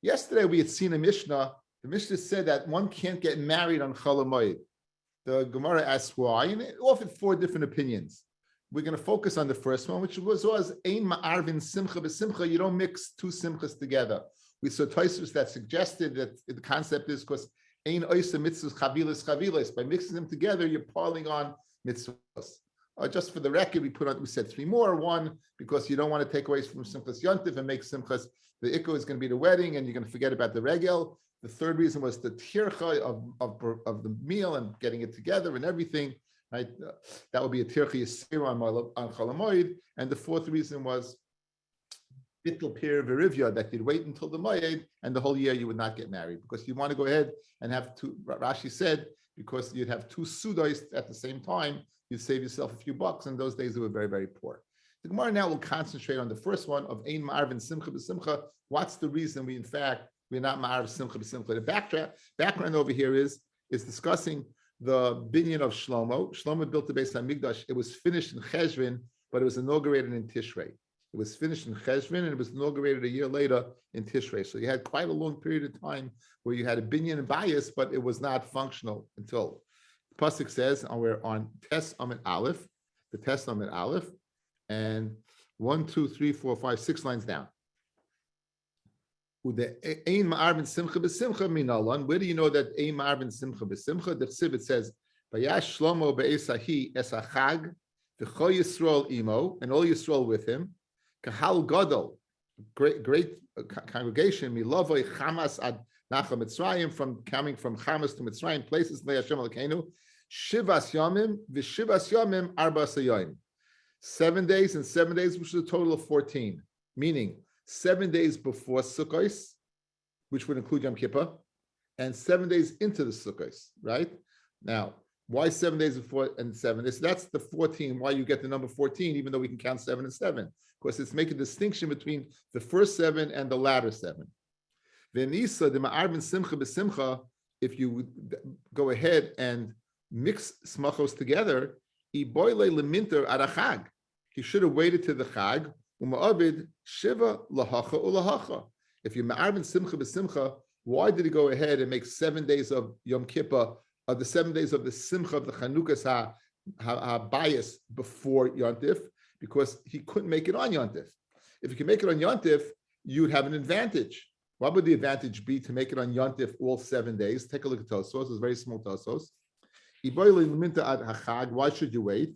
Yesterday we had seen a Mishnah. The Mishnah said that one can't get married on Chol Moed. The Gemara asks why, and it offered four different opinions. We're going to focus on the first one, which was Ein Ma'arvin Simcha B'Simcha. You don't mix two simchas together. We saw Tosfos that suggested that the concept is because Ein Oisa Mitzvahs Chavilas. By mixing them together, you're piling on mitzvahs. Just for the record, we said three more. One, because you don't want to take away from Simchas Yontif and make Simchas. The Ikko is going to be the wedding, and you're going to forget about the regel. The third reason was the tircha of the meal and getting it together and everything. Right? That would be a tircha yisir on Chol Moed. And the fourth reason was bittul pir v'rivya, that you'd wait until the Moed, and the whole year you would not get married because you want to go ahead and have two. Rashi said because you'd have two sudos at the same time, you'd save yourself a few bucks. In those days, they were very, very poor. The Gemara now will concentrate on the first one of Ein Ma'arvin Simcha B'Simcha. What's the reason we're not Ma'arv Simcha B'Simcha? The background over here is discussing the binyan of Shlomo. Shlomo built the Beis HaMikdash. It was finished in Cheshvan, but it was inaugurated in Tishrei. It was finished in Cheshvan, and it was inaugurated a year later in Tishrei. So you had quite a long period of time where you had a binyan and bias, but it was not functional until the Pasuk says, and we're on Tes Amid Aleph, the Tes Amid Aleph, and 1, 2, 3, 4, 5, 6 lines down. Where do you know that Ein Ma'arvin Simcha B'Simcha? The Chsiv, it says, Vayash Shlomo be'esahi es hachag v'chol Yisrael imo, and all Yisrael with him. Kahal Gadol, great congregation. Milovoi Chamas ad Nachal Mitzrayim, from coming from Chamas to Mitzrayim, places le'Hashem Elokeinu. Shivas Yomim v'Shivas Yomim Arba'as Hayom. 7 days and 7 days, which is a total of 14. Meaning 7 days before Sukkot, which would include Yom Kippur, and 7 days into the Sukkot. Right now, why 7 days before and 7 days? So that's the 14. Why you get the number 14, even though we can count 7 and 7. Of course, it's making a distinction between the first 7 and the latter 7. Venisa the Ma'arvin Simcha B'Simcha. If you would go ahead and mix smachos together, iboile leminter arachag. He should have waited to the chag. Uma'abid shiva lahacha ulahacha. If you're Ma'arvin Simcha B'Simcha, why did he go ahead and make 7 days of Yom Kippur, or the 7 days of the Simcha of the Chanukas bias before Yontif? Because he couldn't make it on Yontif. If you can make it on Yontif, you'd have an advantage. What would the advantage be to make it on Yontif all 7 days? Take a look at Tosos. It's very small Tosos. Why should you wait?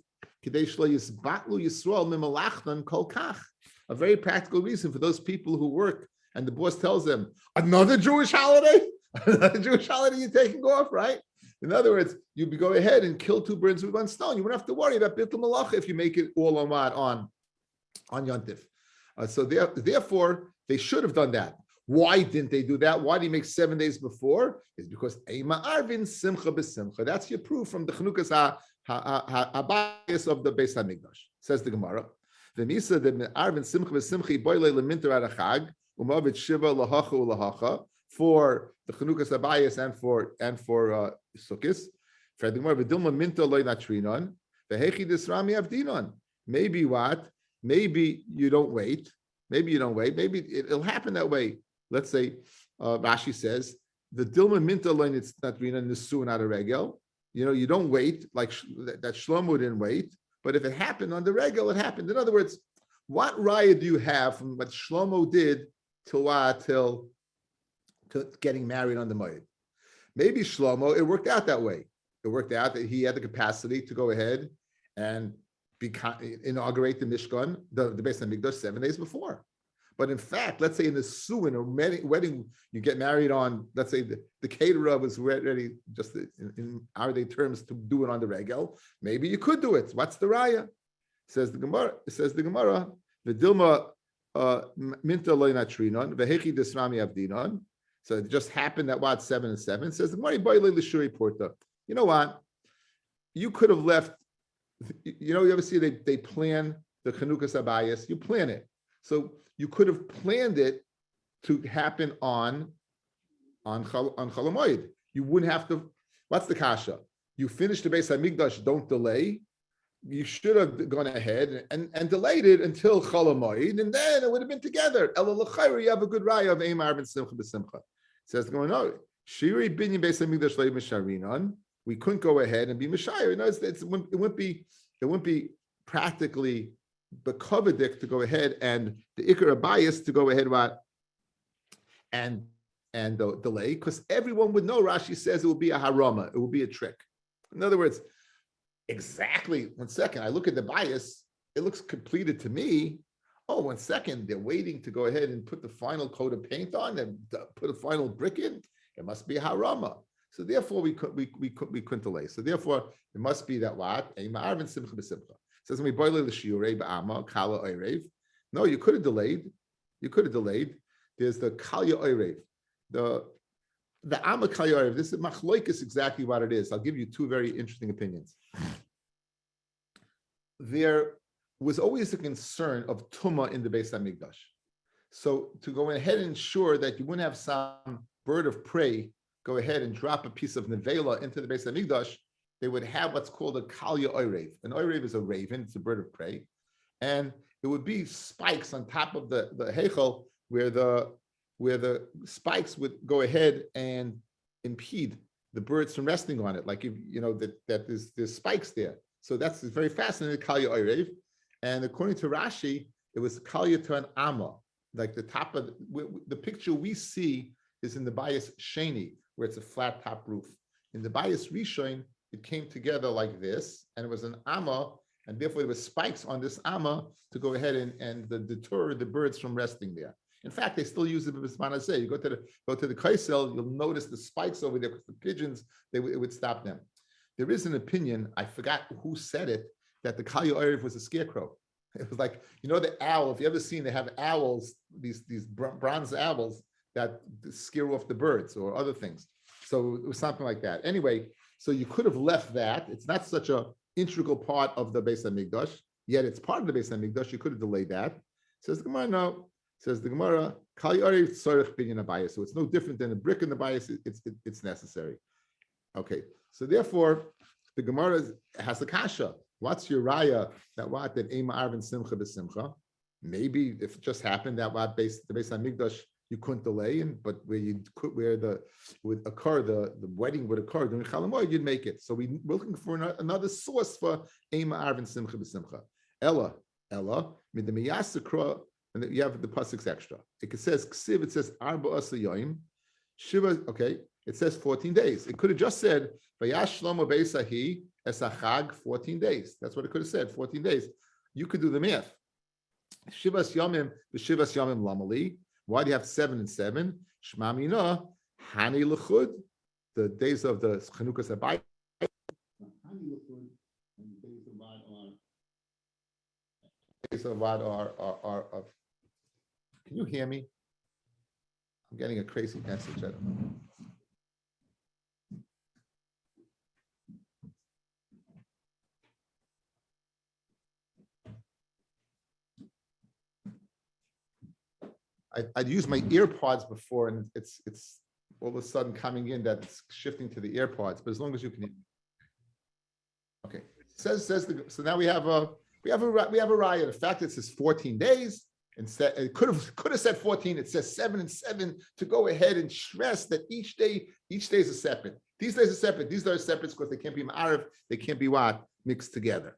A very practical reason for those people who work and the boss tells them, another Jewish holiday? Another Jewish holiday you're taking off, right? In other words, you go ahead and kill two birds with one stone. You wouldn't have to worry about Bittul Malacha if you make it all on Yontif. So therefore, they should have done that. Why didn't they do that? Why did he make 7 days before? It's because Ein Ma'arvin Simcha B'Simcha. That's your proof from the Chanukas bias of the Beis HaMikdash. Says the Gemara. The Nisa the Ma'arvin Simcha B'Simcha boile leminter arachag umavid shiva lahacha ulahacha for the Chanukas bias and for Sukkis. For the Gemara v'dilma minta loy natrinon v'hechi disrami avdinon. Maybe what? Maybe you don't wait. Maybe it'll happen that way. Let's say Rashi says the Dilma Minta line it's not Rina Nisu not a regel. You don't wait like that. Shlomo didn't wait, but if it happened on the regel, it happened. In other words, what raya do you have from what Shlomo did till getting married on the Moed? Maybe Shlomo, it worked out that way. It worked out that he had the capacity to go ahead and inaugurate the Mishkan, the Beis HaMikdash 7 days before. But in fact, let's say in the Suin or wedding, you get married on, let's say the caterer was ready, just in our day terms, to do it on the regel. Maybe you could do it. What's the raya? Says the Gemara, the Dilma minta loy natrinon, vehechi disrami avdinon. So it just happened that 7 and 7. Says the Gemara, boile l'shuri porta. You know what? You could have left. You ever see they plan the Chanukas Abayas? You plan it. So you could have planned it to happen on Chol Moed. You wouldn't have to. What's the kasha? You finish the Beis HaMikdash, don't delay, you should have gone ahead and delayed it until Chol Moed, and then it would have been together. Ela l'chayra, you have a good raya of Eimar ben Simcha b'Simcha. It says going no, Shiri binyan beis hamikdash leib misharinon. We couldn't go ahead and be mishayer. No, it wouldn't be practically bekovedik to go ahead and the ikar bias to go ahead and delay, because everyone would know. Rashi says it will be a harama, it will be a trick. In other words, exactly. 1 second, I look at the bias, it looks completed to me. Oh, 1 second, they're waiting to go ahead and put the final coat of paint on and put a final brick in. It must be a harama. So therefore, we couldn't delay. So therefore, it must be that what? Says we boil the shiurei ba'ama kala oirev. No, you could have delayed. There's the kalya oirev. The amma kalya oirev. This is machloikis, exactly what it is. I'll give you two very interesting opinions. There was always a concern of tumah in the Beis Hamikdash. So to go ahead and ensure that you wouldn't have some bird of prey go ahead and drop a piece of nevela into the Beis Hamikdash, they would have what's called a kalya oirev. An oirev is a raven; it's a bird of prey, and it would be spikes on top of the heichel where the spikes would go ahead and impede the birds from resting on it. Like if you know that there's spikes there. So that's very fascinating, kalya oirev. And according to Rashi, it was kalya to an amma. Like the top of the picture we see is in the Bayis Sheni, where it's a flat top roof. In the Bayis Rishon, it came together like this, and it was an amma, and therefore there were spikes on this amma to go ahead and deter the birds from resting there. In fact, they still use it as manaseh. You go to the kaisel, you'll notice the spikes over there because the pigeons, it would stop them. There is an opinion, I forgot who said it, that the kalya oirev was a scarecrow. It was like, you know, the owl, if you ever seen, they have owls, these bronze owls that scare off the birds or other things. So it was something like that. Anyway, so you could have left that. It's not such an integral part of the Beis Hamikdash, yet it's part of the Beis Hamikdash. You could have delayed that. Says the Gemara, no. Says the Gemara, kalya oirev tzorich binyan habayis. So it's no different than a brick in the bias. It's necessary. Okay, so therefore, the Gemara has the kasha. What's your raya that Eima Arvin Simcha b'Simcha? Maybe if it just happened that the Beis Hamikdash you couldn't delay, but where the wedding would occur during Chol Moed, you'd make it. So we're looking for another source for Eima Arvin Simcha b'Simcha. Ella midemiyasakra, and you have the pasuk's extra. It says ksiv. It says arba asayim shiva. Okay, it says 14 days. It could have just said vayash shlomo beisahi esachag 14 days. That's what it could have said. 14 days. You could do the math. Shivas yomim v'shivas yomim lamali. Why do you have 7 and 7? Shma mina hani lechud. The days of the Chanukas Habayis. Hani lechud, and the days of Vad are. Can you hear me? I'm getting a crazy message. I don't know. I'd used my earpods before, and it's all of a sudden coming in that it's shifting to the earpods. But as long as you can hear me. Okay. So now we have a riot. The fact it says 14 days. Instead, it could have said 14. It says 7 and 7 to go ahead and stress that each day is a separate. These days are separate. These are separate because they can't be ma'ariv. They can't be mixed together.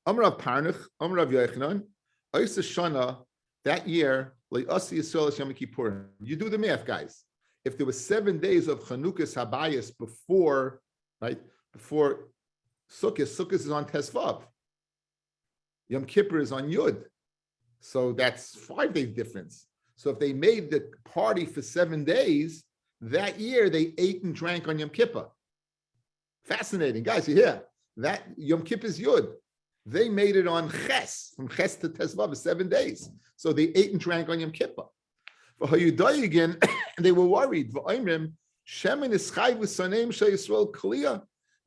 Amar Rav Parnach, Amar Rav Yochanan, Oisa Shana, that year, like Asi Yisrael Yom Kippur. You do the math, guys. If there was 7 days of Chanukas Habayis before Sukkot is on Tesvav. Yom Kippur is on Yud. So that's 5 days difference. So if they made the party for 7 days, that year they ate and drank on Yom Kippur. Fascinating. Guys, you hear? That Yom Kippur is Yud. They made it on Ches, from Ches to Tesvav, 7 days. So they ate and drank on Yom Kippur. For Hayudai again, they were worried.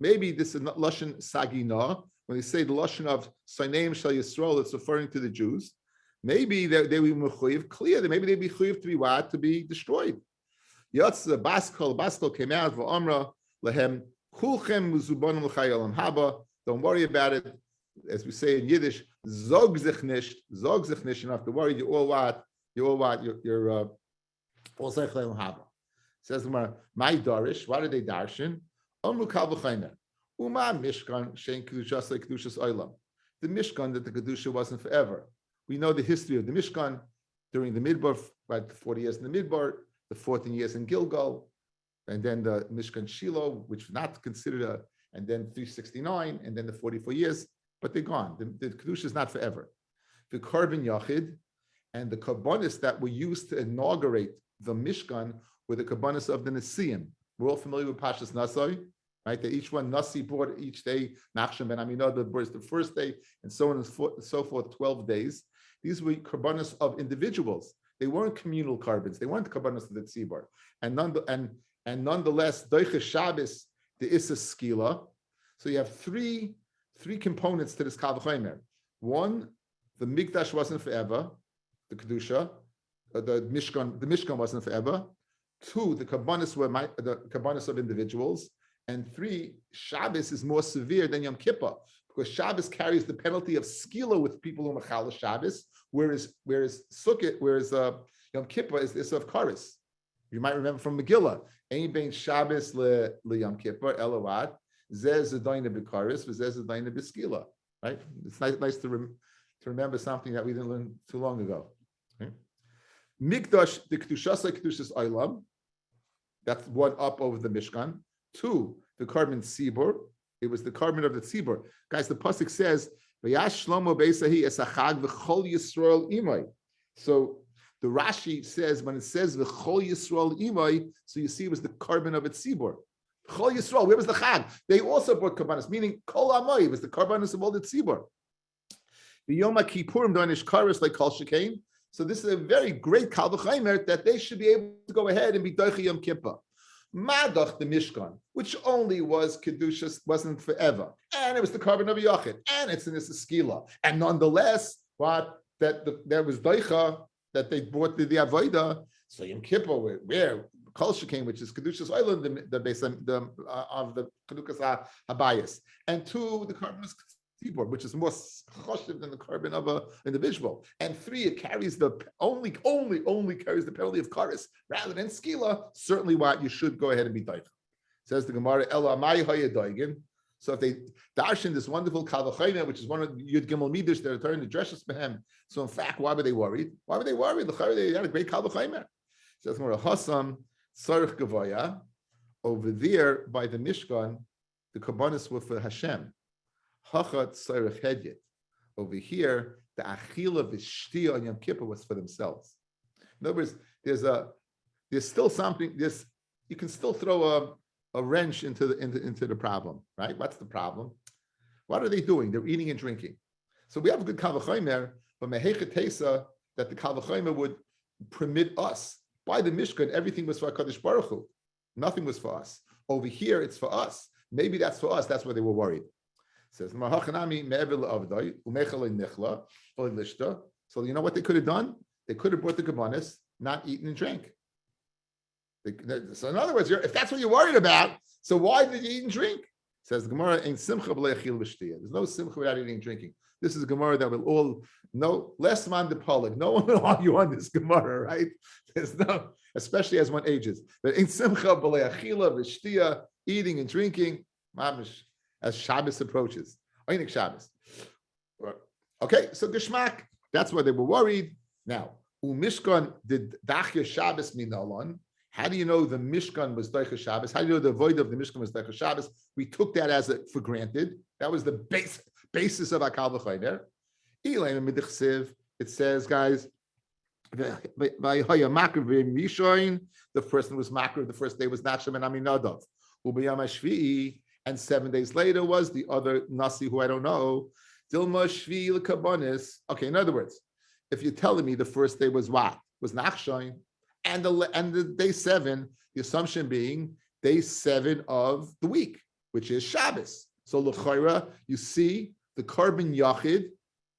Maybe this is not Lashon Sagina. When they say the Lashon of Saneim Shal Yisrael, it's referring to the Jews. Maybe they were mechuyev clear. Maybe they'd be mechuyev to be what? To be destroyed. Yatz Baskol came out. V'amra lehem Kulchem muzubanim l'chai olam haba. Don't worry about it. As we say in Yiddish, zog sich nicht. Zog sich nicht. You don't have to worry. You're all what? You're all zeich olam haba. Says the Gemara, my darish. Why did they darshan? Amru kal v'chaymer. Uma mishkan shein kedushas like kedushas olam. The Mishkan, that the Kedusha wasn't forever. We know the history of the Mishkan during the Midbar, right, 40 years in the Midbar, the 14 years in Gilgal, and then the Mishkan Shiloh, which was not considered and then 369, and then the 44 years, but they're gone. The Kedusha is not forever. The Korban Yachid and the Karbonis that were used to inaugurate the Mishkan were the Karbonis of the Nesiim. We're all familiar with Pashas Nasai. Right, that each one Nasi brought each day, Nachshon ben Aminadab brought the first day, and so on and so forth, 12 days. These were karbanos of individuals. They weren't communal carbons. They weren't karbanos of the tzibur. And nonetheless, Doiches Shabbos, the Issa Skila. So you have three components to this Kal V'chomer. One, the Mikdash wasn't forever, the Kedusha, the Mishkan wasn't forever. Two, the karbanos were the karbanos of individuals. And three, Shabbos is more severe than Yom Kippur because Shabbos carries the penalty of skila with people who machal Shabbos, whereas Yom Kippur is this of karis. You might remember from Megillah, Ein bein Shabbos le Yom Kippur elawat zeh zedayna b'karis v'zeh zedayna b'skila. Right? It's nice to remember something that we didn't learn too long ago. Right? Mikdash the kedushas kedushas olam. That's one up over the Mishkan. Two, the carbon tzibur. It was the carbon of the tzibur. Guys, the pasuk says, "Vayash Shlomo beisahi esachag v'chol Yisrael imay." So the Rashi says when it says v'chol Yisrael imay, so you see it was the carbon of its tzibur. Chol Yisrael, where was the chag? They also brought karbanos, meaning kol amay was the karbanos of all the tzibur. The Yom Kippurim donish karis like kol shekain. So this is a very great Kal V'chomer that they should be able to go ahead and be doichi Yom Kippur. Madach the Mishkan, which only was Kedushas, wasn't forever. And it was the carbon of Yachid. And it's in this Skila. And nonetheless, there was Doicha that they brought the Avodah. So Yom Kippur, where Kol Shekain, which is Kedushas Island, the base of the Kedukas Habayis. And two, the carbon of Tzibur, which is more choshev than the carbon of an individual. And three, it carries only carries the penalty of karis rather than skila. Certainly, what you should go ahead and be doich. Says the Gemara, Ela Amai Haya Doigin. So if they darshan this wonderful Kal V'chomer, which is one of Yud Gimel Midrash, they're turning the dresses behem. So in fact, why were they worried? They had a great Kal V'chomer. Says Gemara, Hasam Tzarich Gavaya. Over there by the Mishkan, the Kabbanis were for Hashem. Hachat Tzarich Hedyet. Over here, the Achila V'Shtia on Yom Kippur was for themselves. In other words, there's still something. You can still throw a wrench into the problem, right? What's the problem? What are they doing? They're eating and drinking. So we have a good Kal V'chomer, but Mehechet Tesa that the Kal V'chomer would permit us. By the Mishkan, everything was for HaKadosh Baruch Hu. Nothing was for us. Over here, it's for us. Maybe that's for us. That's why they were worried. It says, so you know what they could have done? They could have brought the Kabbanis, not eaten and drank. So in other words, if that's what you're worried about, so why did you eat and drink? Says the Gemara, ain't simcha b'leichil v'shtiyah. There's no simcha without eating and drinking. This is a Gemara that will all know, less man de polig. No one will argue on this Gemara, right? There's no, especially as one ages. But ain't simcha b'leichil v'shtiyah, eating and drinking, mamish, as Shabbos approaches. Einik Shabbos. Okay, so Geshmak, that's why they were worried. Now, Mishkan did Dachya Shabbos minalon. How do you know the Mishkan was Dachya Shabbos? How do you know the void of the Mishkan was Dachya Shabbos? We took that as for granted. That was the basis of Kal V'chomer. It says, guys, the person was makar. The first day was Nachshon ben Aminadab. And 7 days later was the other Nasi who I don't know. Dilma Shvi L'Kabonis. Okay, in other words, if you're telling me the first day was what? Was Nachshon, and the day 7, the assumption being day 7 of the week, which is Shabbos. So L'Chayra, you see the carbon Yachid,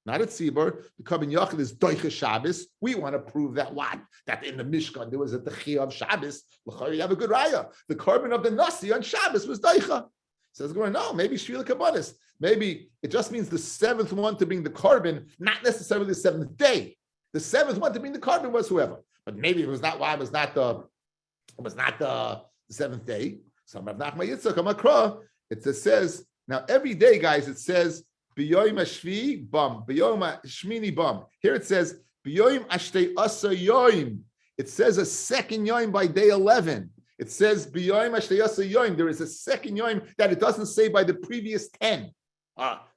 not a Tzibur, the carbon Yachid is Doicha Shabbos. We want to prove that what? That in the Mishkan there was a Techiyah of Shabbos. L'Chayra, you have a good raya. The carbon of the Nasi on Shabbos was Doicha. Says Gemara, no, maybe Shvila Kabbanis. Maybe it just means the seventh one to bring the carbon, not necessarily the seventh day. The seventh one to bring the carbon was whoever. But maybe it was not why it was not the seventh day. So it says, now every day, guys, it says B'yoyim Ashvi Bam, B'yoyim Shmini Bam. Here it says B'yoyim Ashtei Asa Yoyim. It says a second Yoyim by day 11. It says B'yoyim Ashtei Asa Yoyim. There is a second Yoyim that it doesn't say by the previous 10.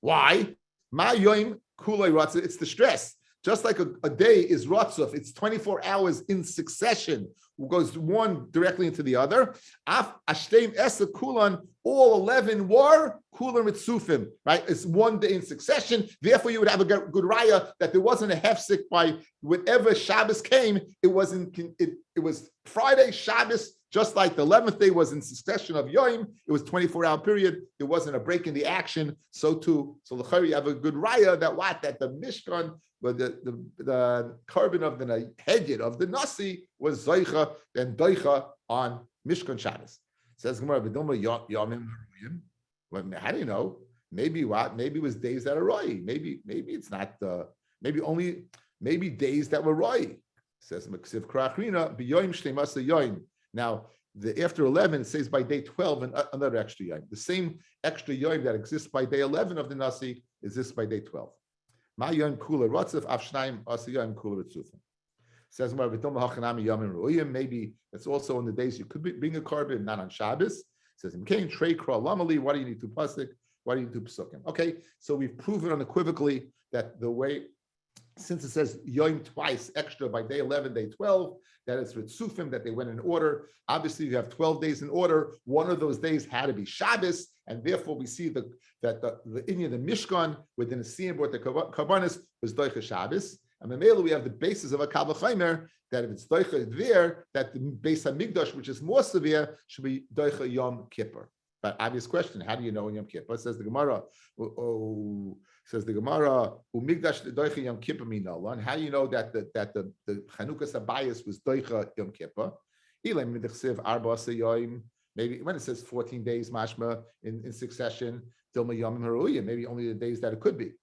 Why? Ma Yoyim Kulay Ratza. It's the stress. Just like a day is Ratzuf, it's 24 hours in succession, goes one directly into the other. Af Ashtem Esa Kulan, all 11 were Kulan Ritzufim, right? It's one day in succession. Therefore, you would have a good raya that there wasn't a hefsek by whenever Shabbos came. It was Friday, Shabbos, just like the 11th day was in succession of Yom. It was 24-hour period. There wasn't a break in the action. So too, so l'chayr you have a good raya that the Mishkan, but the carbon of the hedyot of the Nasi was Zoicha and Doicha on Mishkan Shabbos. Says Gemara, Yomim Haruyim. How do you know? Maybe what? Maybe it was days that are Roy. Maybe it's not maybe days that were Roy. Says Maksiv Krachrina, B'yoyim Shtemasa Yoyim. Now, after 11, it says by day 12, and another extra Yoyim. The same extra Yoyim that exists by day 11 of the Nasi exists by day 12. Ma Yoyim Kula Ratzef, Avshnaim, Asa Yoyim Kula Ritzufim. Says maybe it's also on the days you could bring a carbon, not on Shabbos. Says Mkain Trey Kra Lamali. Why do you need two pasuk? Why do you need two pasukim? Okay, so we've proven unequivocally that the way, since it says Yom twice extra by day 11, day 12, that it's Ritzufim, that they went in order. Obviously, you have 12 days in order. One of those days had to be Shabbos, and therefore we see that the Inyan, the Mishkan, within the Siyam, brought the Karbanis, was Doicha Shabbos. And Mamela, we have the basis of a Kal V'Chaimer, that if it's Doicha there, that the Beis HaMikdash, which is more severe, should be Doicha Yom Kippur. But obvious question, how do you know in Yom Kippur? Says the Gemara, Umigdash Doicha Yom Kippur Minala. And how do you know that the Chanukah Sabayis was Doicha Yom Kippur? Maybe when it says 14 days, mashma, in succession, Dilma Yom Haruya, maybe only the days that it could be.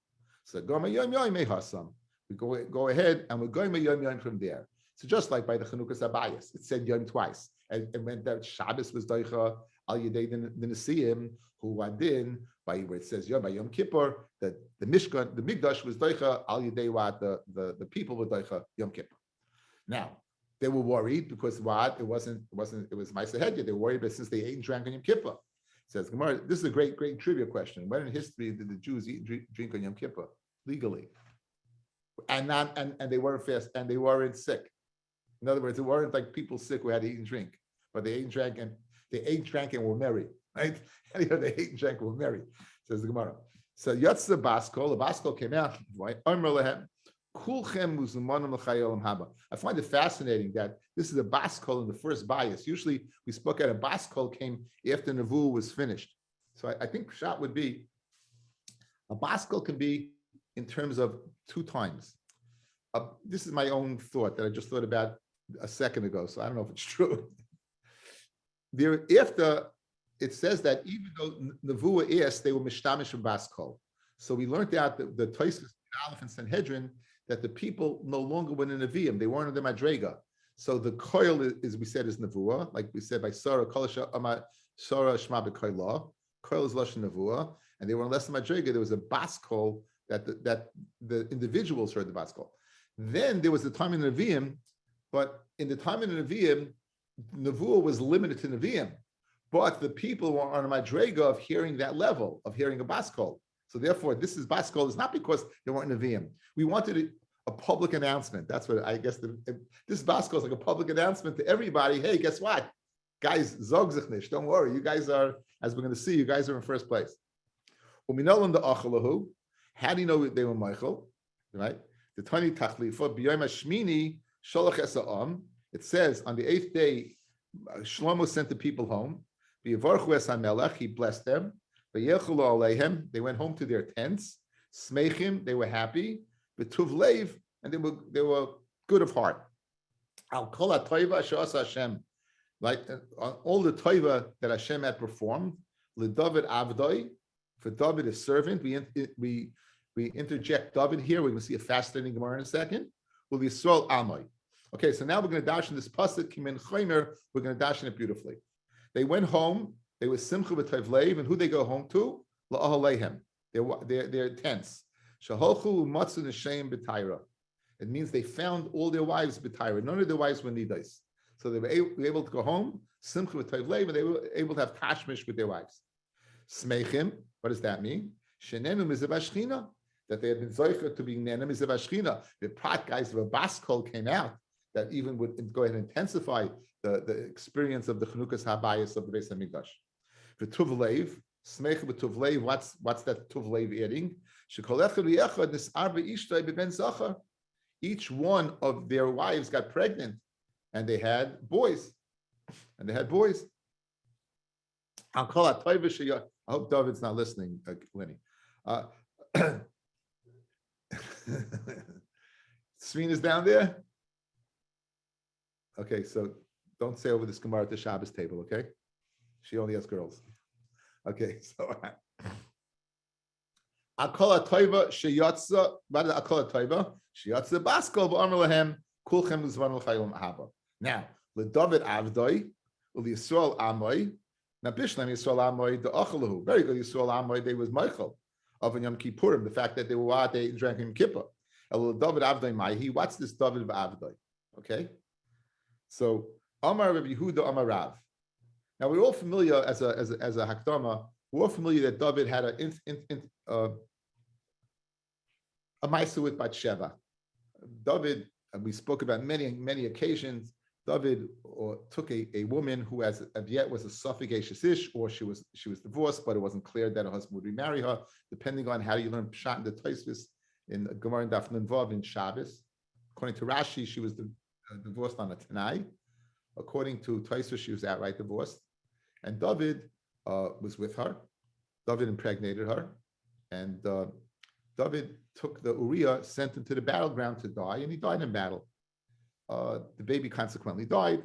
So Goma Yom Yom Mehasam. We go ahead and we're going to Yom Yom from there. So just like by the Chanukah Sabayis, it said Yom twice. And when that Shabbos was Doicha, Al Yedei the Nesiim, who Wadin, by where it says Yom by Yom Kippur, that the Mishkan, the Migdash was Doicha, Al Yedei Wad, the people were Doicha Yom Kippur. Now, they were worried because it was Ma'aseh Hedyot. They were worried, but since they ate and drank on Yom Kippur. Says Gemara, this is a great trivia question. When in history did the Jews eat and drink on Yom Kippur legally? And they weren't fast, and they weren't sick. In other words, it weren't like people sick who had to eat and drink, but they ate and drank and were merry, right? Anyway, they ate and drank and were merry, says the Gemara. So Yatz the Baskol came out. I find it fascinating that this is a Baskol in the first bias. Usually we spoke at a Baskol came after Nevuah was finished. So I think Pshat would be, a Baskol can be in terms of two times. This is my own thought that I just thought about a second ago, so I don't know if it's true. After it says that even though Nevuah asked, they were mishtamish from Baskol. So we learned out the Tosfos, Aleph, and Sanhedrin that the people no longer were in the Nevi'im; they weren't in the Madrega. So the koil is we said is Nevuah, like we said by Sarah Sarah Shma b'Koilah. Koil is lashon Nevuah, and they were less than Madrega. There was a Baskol that the individuals heard the Baskol. Then there was the time in the Nevi'im, but in the time in the Nevi'im, Nevuah was limited to Nevi'im, but the people were on a Madrega of hearing that level, of hearing a Baskol. So therefore, this is Baskol is not because they weren't Nevi'im. We wanted a public announcement. That's what I guess this Baskol is like a public announcement to everybody. Hey, guess what? Guys, zog sich nicht. Don't worry. You guys are, as we're going to see, you guys are in first place. Uminol the achalahu. How do you know they were Michael? Right? The 20 tachlifa b'yom hashmini sholach esa'am. It says on the 8th day, Shlomo sent the people home. V'yivarchu es hamelech, he blessed them. V'yechulu aleihem, they went home to their tents. Smeichim, they were happy. V'tuv leiv, and they were good of heart. Al kol ha'toiva she'asa Hashem, like all the toiva that Hashem had performed. LeDavid Avdoi, for David is servant. We interject David here. We're going to see a fascinating Gemara in a second. Will Yisrael Amoi. Okay, so now we're going to dash in this pasuk Kimin Chaymer. We're going to dash in it beautifully. They went home. They were Simcha v'Tayvleiv, and who they go home to? La'ahalehem. Their tents. Shaholchu Matzu Neshem B'Tayra. It means they found all their wives B'Tayra. None of their wives were nidais. So they were able to go home, Simcha v'Tayvleiv, and they were able to have kashmish with their wives. Smeichim, what does that mean? Shenenu Mizavashchina, that they had been zoicher to be Nena Mizavashchina. The prat guys of a Baskol came out that even would go ahead and intensify the experience of the Chanukas Habayis of the Beis Hamikdash. For Tuvleiv, Smeichim v'Tuvleiv, what's that Tuvleiv adding? Shekol echad v'yechad nis'ar v'ishtay b'ben zachar. Each one of their wives got pregnant, and they had boys. I'll call out Toiva. I hope David's not listening, Lenny. Sveen is down there. Okay, so don't say over this Gemara at the Shabbos table, okay? She only has girls. Okay, so I'll call out Toiva Sheyatza. What did I call it Toiva? Sheyatza Baskol v'Amar Lahem Kulchem Uzvan L'Chayim Haba. Now, LeDavid Avdoi, Yisrael Amoy. Now, Bishlam Yisrael Amoy, the Achalahu. Very good Yisrael Amoy, they was Michael of Yom Kippurim, the fact that they were out, they drank in Kippur. LeDavid Avdoi Maihi, what's this David Avdoi? Okay? So, Amar Rabbi Yehuda Amar Rav. Now, we're all familiar as a Hakdama, we're all familiar that David had a Maisa with Bathsheba. David, and we spoke about many occasions, David took a woman who as of yet was a suffragatious ish, or she was divorced, but it wasn't clear that her husband would remarry her, depending on how you learn Pshat in the Tosfos in Gemara and Daf Nun in Shabbos. According to Rashi, she was divorced on a Tanai. According to Tosfos, she was outright divorced. And David was with her. David impregnated her. And David took the Uriah, sent him to the battleground to die, and he died in battle. The baby consequently died.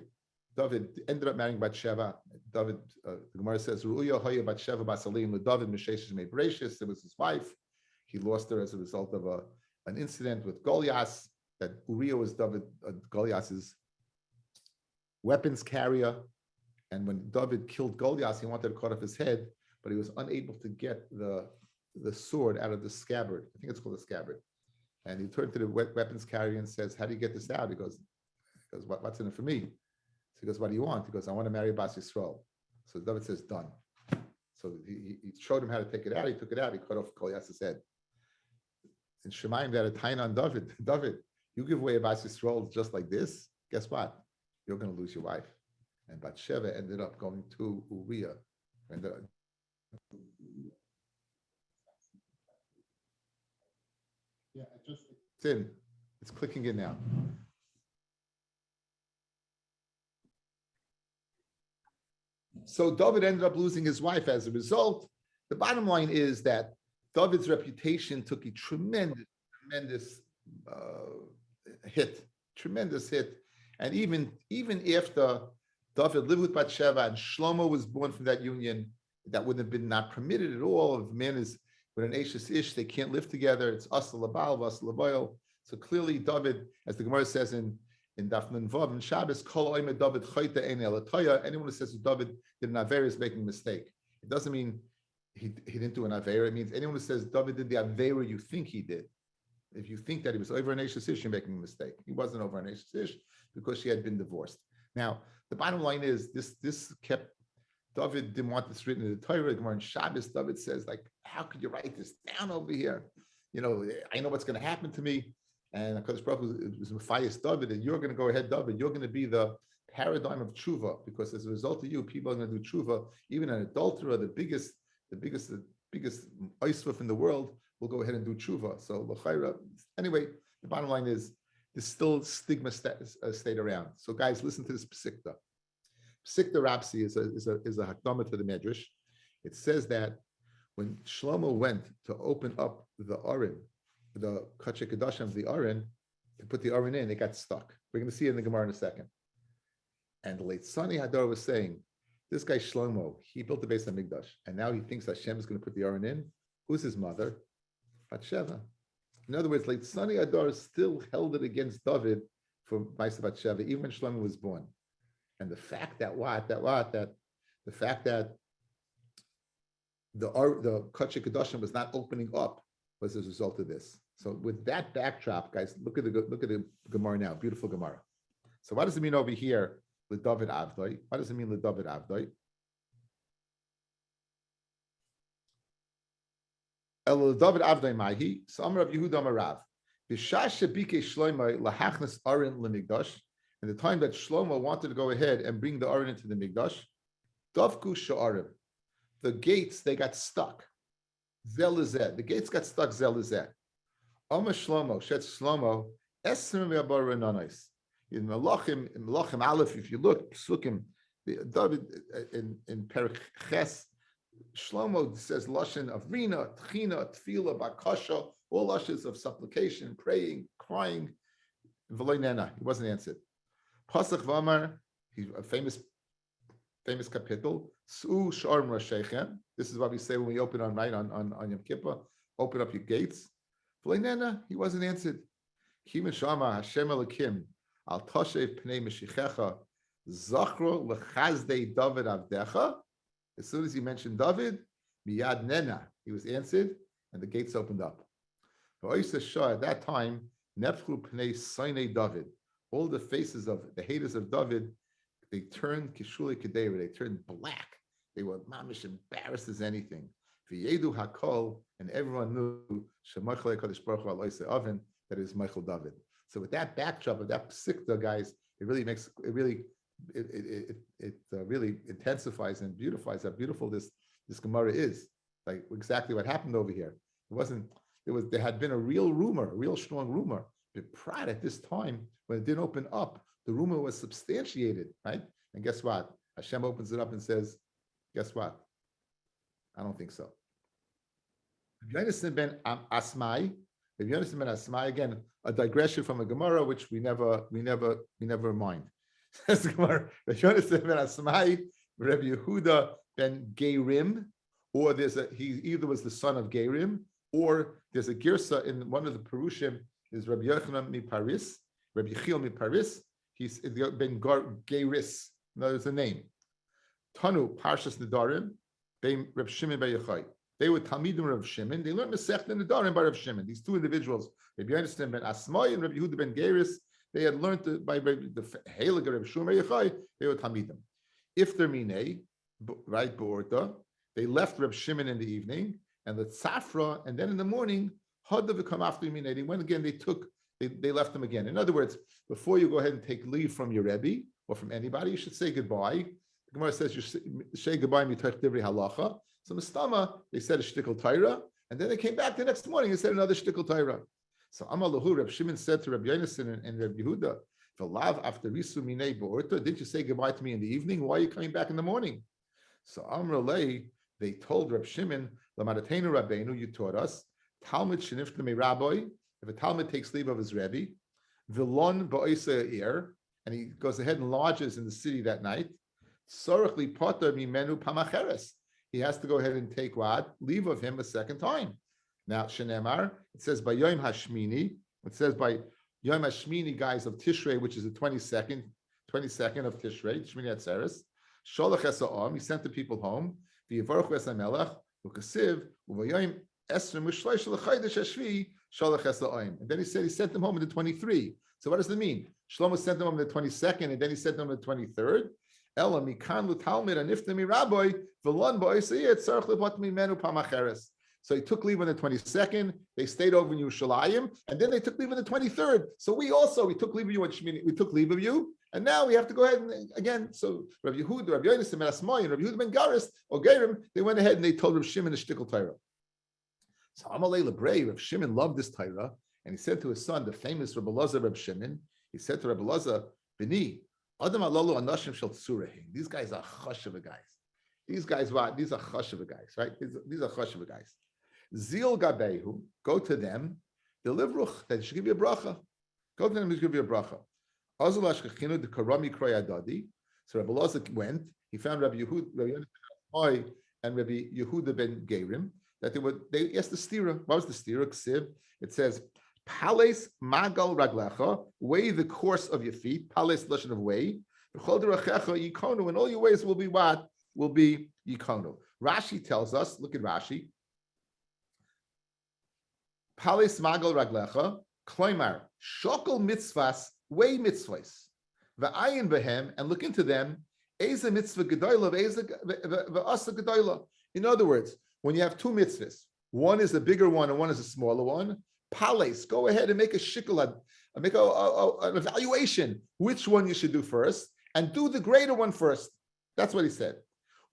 David ended up marrying Bathsheba. David, the Gemara says, Ru'uya Haya Bathsheba Basalim David Mesheshes Mebrachis. It was his wife. He lost her as a result of an incident with Goliath. That Uriah was Goliath's weapons carrier. And when David killed Goliath, he wanted to cut off his head, but he was unable to get the sword out of the scabbard. I think it's called a scabbard. And he turned to the weapons carrier and says, how do you get this out? He goes, what's in it for me? So he goes, what do you want? He goes, I want to marry Bas Yisrael. So David says, done. So he showed him how to take it out. He took it out. He cut off Goliath's head. In Shemaim, they had a taina on David. David, you give away a Bas Yisrael just like this, guess what? You're going to lose your wife. And Bathsheba ended up going to Uriah. It's in. It's clicking in now. So David ended up losing his wife as a result. The bottom line is that David's reputation took a tremendous hit. And even after David lived with Bathsheba and Shlomo was born from that union, that would have been not permitted at all. If man is with an Ashes Ish, they can't live together. It's Asal Labal, Asal Laboil. So clearly, David, as the Gemara says in Daf Nun Vav and Shabbos, Kol Oime David Chayta Ein Elatoya. Anyone who says that David did an Aveira is making a mistake. It doesn't mean he didn't do an Aveira. It means anyone who says David did the Aveira you think he did. If you think that he was over an Ashes Ish, you're making a mistake. He wasn't over an Ashes Ish because she had been divorced. Now, the bottom line is this kept. David didn't want this written in the Torah. Gemara in Shabbos, David says, like, how could you write this down over here? You know, I know what's going to happen to me. And HaKadosh Baruch Hu was Matthias David, and you're going to go ahead, David. You're going to be the paradigm of tshuva, because as a result of you, people are going to do tshuva. Even an adulterer, the biggest oisvuf in the world, will go ahead and do tshuva. So l'chayra. Anyway, the bottom line is there's still stigma stayed around. So guys, listen to this psikta. Psikta Rapsi is a hakdama to the Medrash. It says that when Shlomo went to open up the Aron, the Kachei Kedashim of the Aron, to put the Aron in, it got stuck. We're going to see it in the Gemara in a second. And the late Sani Hadar was saying This guy Shlomo, he built the base of Mikdash, and now he thinks Hashem is going to put the Aron in. Who's his mother? Bathsheba. In other words, like Sani Adar still held it against David for Ma'aseh Bathsheba, even when Shlomo was born. And the fact that the fact that the Kodesh Kedoshim was not opening up was as a result of this. So with that backdrop, guys, look at the Gemara now, beautiful Gemara. So what does it mean over here with David Avdoi? What does it mean with David Avdoi? El David Avdoi Mahi, so Amar Rav Yehuda Amarav. B'shash shebike Shlomo lahachnas Aron lemikdash. In the time that Shlomo wanted to go ahead and bring the Aron into the Mikdash, Davku sha'arim, the gates, they got stuck. Zelizet, the gates got stuck. Zelizet. Oma Shlomo, Shet Shlomo, Esrim Yabar Renanais. In Melachim Aleph, if you look, Psukim, David in Perek Ches, Shlomo says Lashon of Rina, Tchina, Tfila, Bakasha, all Lashons of supplication, praying, crying. V'loy Nena, he wasn't answered. Pasach Vamar, he's a famous kapitel. Su Sharm Rashechem. This is what we say when we open on Yom Kippur. Open up your gates. V'loy Nena, he wasn't answered. Kim Shama Hashem Elokim Al Toshev Pnei Meshichecha Zachro Lechazdei David Avdecha. As soon as he mentioned David, Miyad Nena, he was answered, and the gates opened up. At that time, Nefchu Pnei Sainei David, all the faces of the haters of David, they turned Kishuli Kedera, they turned black. They were mamish embarrassed as anything. V'yedu Hakol, and everyone knew Shemachal Kadosh Baruch Hu Aloisei Oven, that is Michael David. So with that backdrop of that psikta, guys, it really intensifies and beautifies how beautiful this Gemara is. Like exactly what happened over here. There had been a real strong rumor. But prior at this time, when it didn't open up, the rumor was substantiated, right? And guess what? Hashem opens it up and says, guess what? I don't think so. Rabbi Yonasan ben Asmai, again, a digression from a Gemara, which we never mind. Says the Gemara, Rabbi Yonasan ben Asmai, Rabbi Yehuda ben Gerim, or he either was the son of Gerim, or there's a girsa in one of the Perushim, is Rabbi Yochanan mi Paris, Rabbi Yechiel mi Paris, he's ben Geris, there's a name. Tanu, Parshas Nedarim, ben Reb Shimon ben Yochai. They were Talmidim Rav Shimon. They learned Masechet Nedarim by Rav Shimon. These two individuals, Rabbi Yonasan ben Asmai and Rabbi Yehuda ben Geris, they had learned by the Heilige Rav Shimon ben Yochai. They were Talmidim. If they're Minei, right, Be'orta, they left Rav Shimon in the evening, and the Tzafra, and then in the morning, Hadav come after Minei. They went again. They left them again. In other words, before you go ahead and take leave from your Rebbe or from anybody, you should say goodbye. The Gemara says you say goodbye mitach divrei halacha. So Mistama, they said a shtickle Torah, and then they came back the next morning and said another shtickle Torah. So Amalahu, Reb Shimon said to Rabbi Yonasan and Rabbi Yehuda, "V'lav after risu minei bo'orta, didn't you say goodbye to me in the evening? Why are you coming back in the morning?" So Amrulay, they told Reb Shimon, "Lamadatenu Rabbeinu, you taught us Talmud shenifta me Rabbi. If a Talmud takes leave of his Rebbe, Vilon ba'oisa ir, and he goes ahead and lodges in the city that night, Sorach li poter mimenu pamacheres. He has to go ahead and take what? Leave of him a second time. Now, Shenemar, it says by Yom Hashmini, it says by Yom Hashmini, guys, of Tishrei, which is the 22nd of Tishrei, Shmini Atzeres, Sholach Esa'om, he sent the people home, V'yivarchu Esamelech, U'kasiv, U'vayom Esrim U'shloish L'chaydesh Hashvi, Sholach Esa'om. And then he said he sent them home in the 23. So what does that mean? Shlomo sent them home on the 22nd, and then he sent them on the 23rd. Ela mikan l'talmid anifta mi rabbi v'lon ba'isayit tzarich levat mimenu pamacheres. So he took leave on the 22nd. They stayed over in Yerushalayim, and then they took leave on the 23rd. So we took leave of you on Shmini. We took leave of you, and now we have to go ahead and again. So Rabbi Yehuda, Rabbi Yonasan ben Asmai, and Rabbi Yehuda ben Garis or Gerim, they went ahead and they told Rav Shimon a shtickle Torah. So Amalei Lebrei, Rav Shimon loved this Torah, and he said to his son, the famous Rabbi Elazar Rav Shimon, he said to Rabbi Elazar, Bini, Adam Alalu Anashim Shel Tsurehim. These guys are chashava guys. These guys what? These are chashava guys, right? These are chashava guys. Zil Gabehu, go to them, deliver that should give you a bracha. Go to them and give you a bracha. Azul Ashkechinu de Karami Kroyadadi. So Rabbi Elazar went. He found Rabbi Yehuda and Rabbi Yehuda ben Gerim that they asked the stira. What was the stira? Ksiv. It says, "Pales magal raglecha, weigh the course of your feet. Pales lashon of weigh. V'chol derachecha yikono, and all your ways will be what? Will be yikono." Rashi tells us. Look at Rashi. Pales magal raglecha, kloimar shokol mitzvahs, weigh mitzvahs. V'ayin behem, and look into them. Eza mitzvah gedoyla, v'asa gedoyla. In other words, when you have two mitzvahs, one is a bigger one and one is a smaller one, pales, go ahead and make a shikla, make an evaluation which one you should do first, and do the greater one first. That's what he said.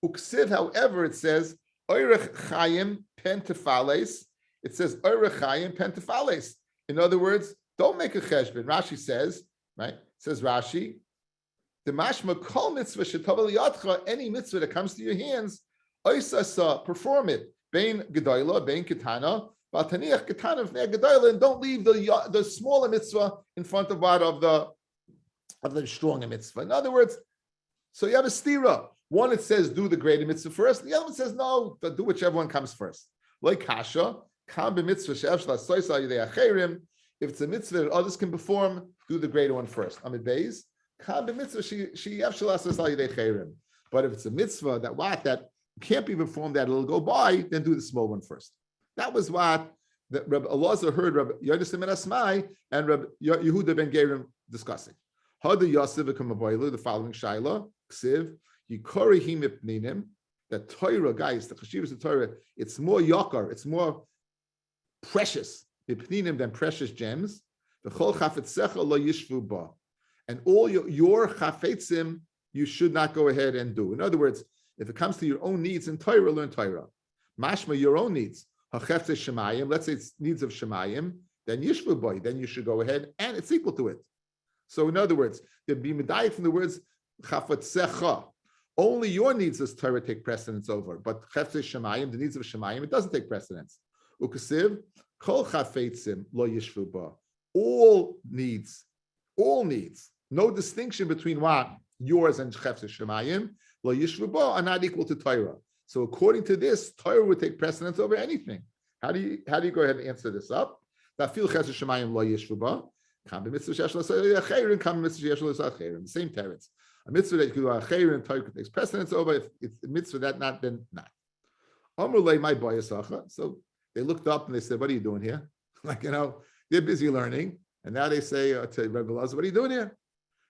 Uksiv, however, it says oirech chayim pentefales. It says oirech chayim pentefales. In other words, don't make a cheshbon. Rashi says, right? Says Rashi, the mashma kol mitzvah shetavel yadcha, any mitzvah that comes to your hands, oisasa, perform it. Bein gedoyla, bein katana, v'ataniach katana v'nei gedoyla, and don't leave the smaller mitzvah in front of what of the stronger mitzvah. In other words, so you have a stira. One, it says do the greater mitzvah first. The other one says no, do whichever one comes first. Like kasha, kam b'mitzvah she'efshla soisa yidei acherim. If it's a mitzvah that others can perform, do the greater one first. Amid beis, kam b'mitzvah she'efshla soisa yidei acherim. But if it's a mitzvah that can't be performed, that it'll go by, then do the small one first. That was what Rabbi Elazar heard Rabbi Yonasan ben Asmai and Rabbi Yehuda ben Gerim discussing. Hada Yosef v'kamaboilu, the following shaila, ksiv, yikorihim ipninim, that Torah, guys, the chashivas of Torah, it's more yakar, it's more precious, ipninim, than precious gems. V'chol chafetzecha lo yishvu ba. And all your chafetzim, you should not go ahead and do. In other words, if it comes to your own needs in Torah, learn Torah. Mashma, your own needs. Hachefze shemayim, let's say it's needs of shemayim, then yishvu boy, then you should go ahead, and it's equal to it. So in other words, there'd be medayik from the words chafetzecha. Only your needs as Torah take precedence over, but chefze shemayim, the needs of shemayim, it doesn't take precedence. Ukasiv, kol chafetzim lo yishvu ba. All needs, no distinction between what yours and chefze shemayim, lo yishvu ba, are not equal to Torah. So according to this, Torah would take precedence over anything. How do you go ahead and answer this up? Tafil chefze shemayim lo yishvu ba. The same parents. A mitzvah that you could do a chayrin and Torah takes precedence over. If it's a mitzvah that not, then not. So they looked up and they said, "What are you doing here?" Like, they're busy learning, and now they say to Rabbi Elazar, "What are you doing here?"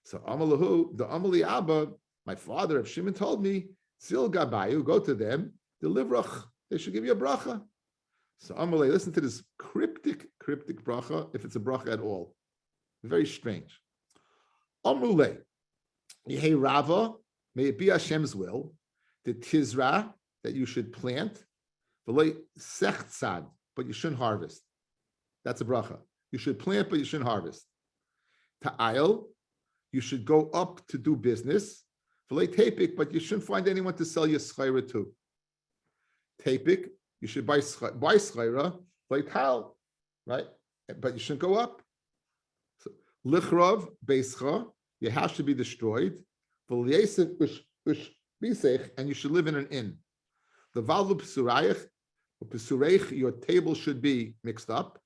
So Amalahu, the Amali Abba, my father of Shimon told me, "Zil Gabayu, go to them, deliver. They should give you a bracha." So Amalei, listen to this cryptic bracha, if it's a bracha at all. Very strange. Amrulei, Yehei Rava, may it be Hashem's will, the Tizra, that you should plant, V'lei Sechtzad, but you shouldn't harvest. That's a bracha. You should plant, but you shouldn't harvest. Ta'ayil, you should go up to do business. V'lei Tepik, but you shouldn't find anyone to sell your schayra to. Tepik, you should buy schayra, v'lei Tal, right? But you shouldn't go up. Lichrov beischa, your house should be destroyed. And you should live in an inn. The valu p'sureich, your table should be mixed up.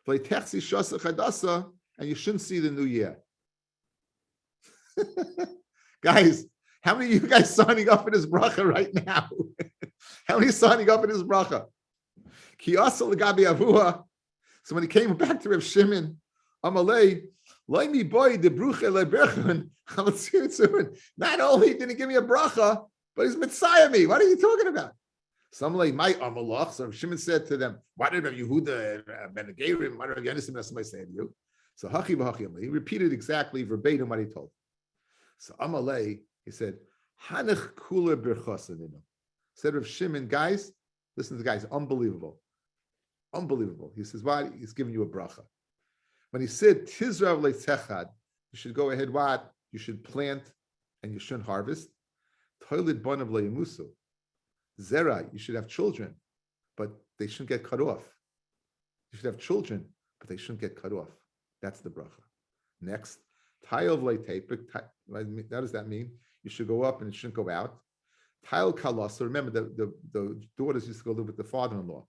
And you shouldn't see the new year. Guys, how many of you guys signing up for this bracha right now? How many signing up for this bracha? So when he came back to Reb Shimon, Amalei, not only did he didn't give me a bracha, but he's Messiah me. What are you talking about? Some like my Amalach. So Shimon said to them, "Why did Yehuda ben Gerim? Why did Yonasan somebody say to you?" So he repeated exactly verbatim what he told. So Amalei, he said, "Hanach kula berchasaninu." Said Rav Shimon, guys, listen to the guys, unbelievable. He says, "Why? He's giving you a bracha." When he said Tizra le'tzechad, you should go ahead. What? You should plant and you shouldn't harvest. Toiled banav le'yamusu. Zera, you should have children, but they shouldn't get cut off. You should have children, but they shouldn't get cut off. That's the bracha. Next, tayov le'tepik. What does that mean? you should go up and it shouldn't go out. Tile kalasa, remember the daughters used to go live with the father-in-law.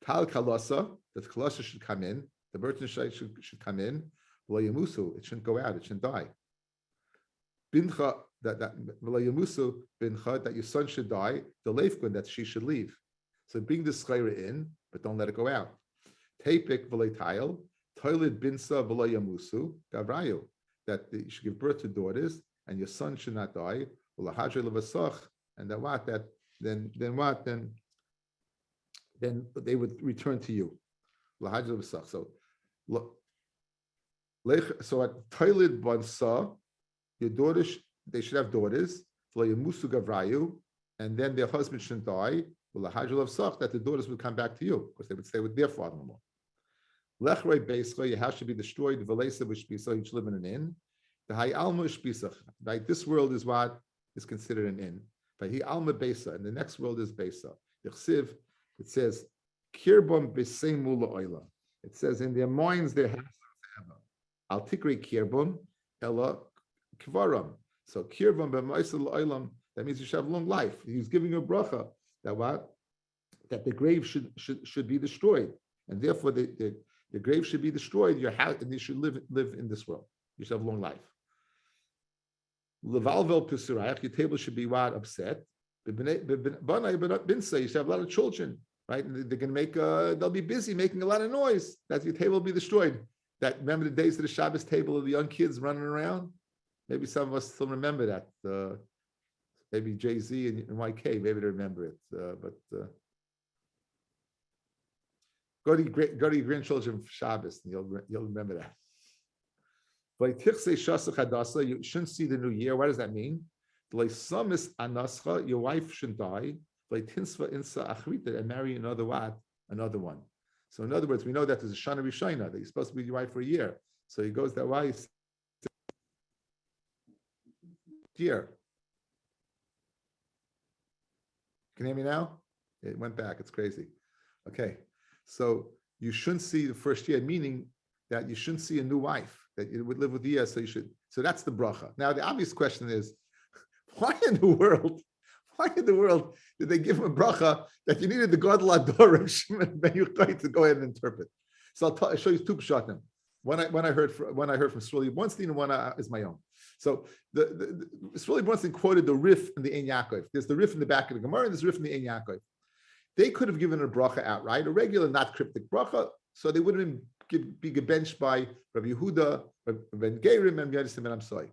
Tile kalasa, the kalasa should come in, the merchant should come in. Lo yamusu, it shouldn't go out, it shouldn't die. Bincha, that lo yamusu bincha, that your son should die. The leifgun, that she should leave. So bring the schayra in, but don't let it go out. Tepik v'lei tile, toiled binsa v'lo yamusu gavrayu, that you should give birth to daughters and your son should not die. And then what? Then they would return to you. So at toiled bansa, your daughters, they should have daughters. And then their husband shouldn't die. That the daughters would come back to you because they would stay with their father-in-law. Lechrei beischa, your house should be destroyed. V'leisa v'shpisa, you should live in an inn. The hay alma shpisach, right? This world is what is considered an inn. But he alma beisa, and the next world is beisa. Yechsiv, it says kirbam b'seimu la'oila. It says in their minds their house forever. Al tikri kirbam ela kvaram. So kirbam b'maisa la'olam. That means you should have long life. He's giving a bracha that what? That the grave should be destroyed, and therefore the grave should be destroyed. Your house, and you should live in this world. You should have long life. Levalvel pisirayach, your table should be what? Upset. You should have a lot of children, right? And they're going to make. They'll be busy making a lot of noise. That your table will be destroyed. That remember the days of the Shabbos table of the young kids running around. Maybe some of us still remember that. Maybe Jay-Z and YK, maybe they remember it. But go to your grandchildren for Shabbos, and you'll remember that. But you shouldn't see the new year. What does that mean? Your wife shouldn't die. And marry another one. So in other words, we know that there's a Shana Rishayna, that you're supposed to be your wife for a year. So he goes that way. Year. Can you hear me now? It went back. It's crazy. Okay. So you shouldn't see the first year, meaning that you shouldn't see a new wife, that you would live with the year. So you should. So that's the bracha. Now, the obvious question is, why in the world did they give him a bracha that you needed the Gadol Ador of Shimon Ben Yochai to go ahead and interpret? So I'll show you two pshatim. One I heard from Sruli Bronstein, and one is my own. So the Sruli Bronstein quoted the Rif in the Ein Yaakov. There's the Rif in the back of the Gemara, and there's the Rif in the Ein Yaakov. They could have given a bracha outright, a regular, not cryptic bracha, so they wouldn't be gebenched by Rabbi Yehuda, Ben Gerim, and Yadisim Ben Amsoi.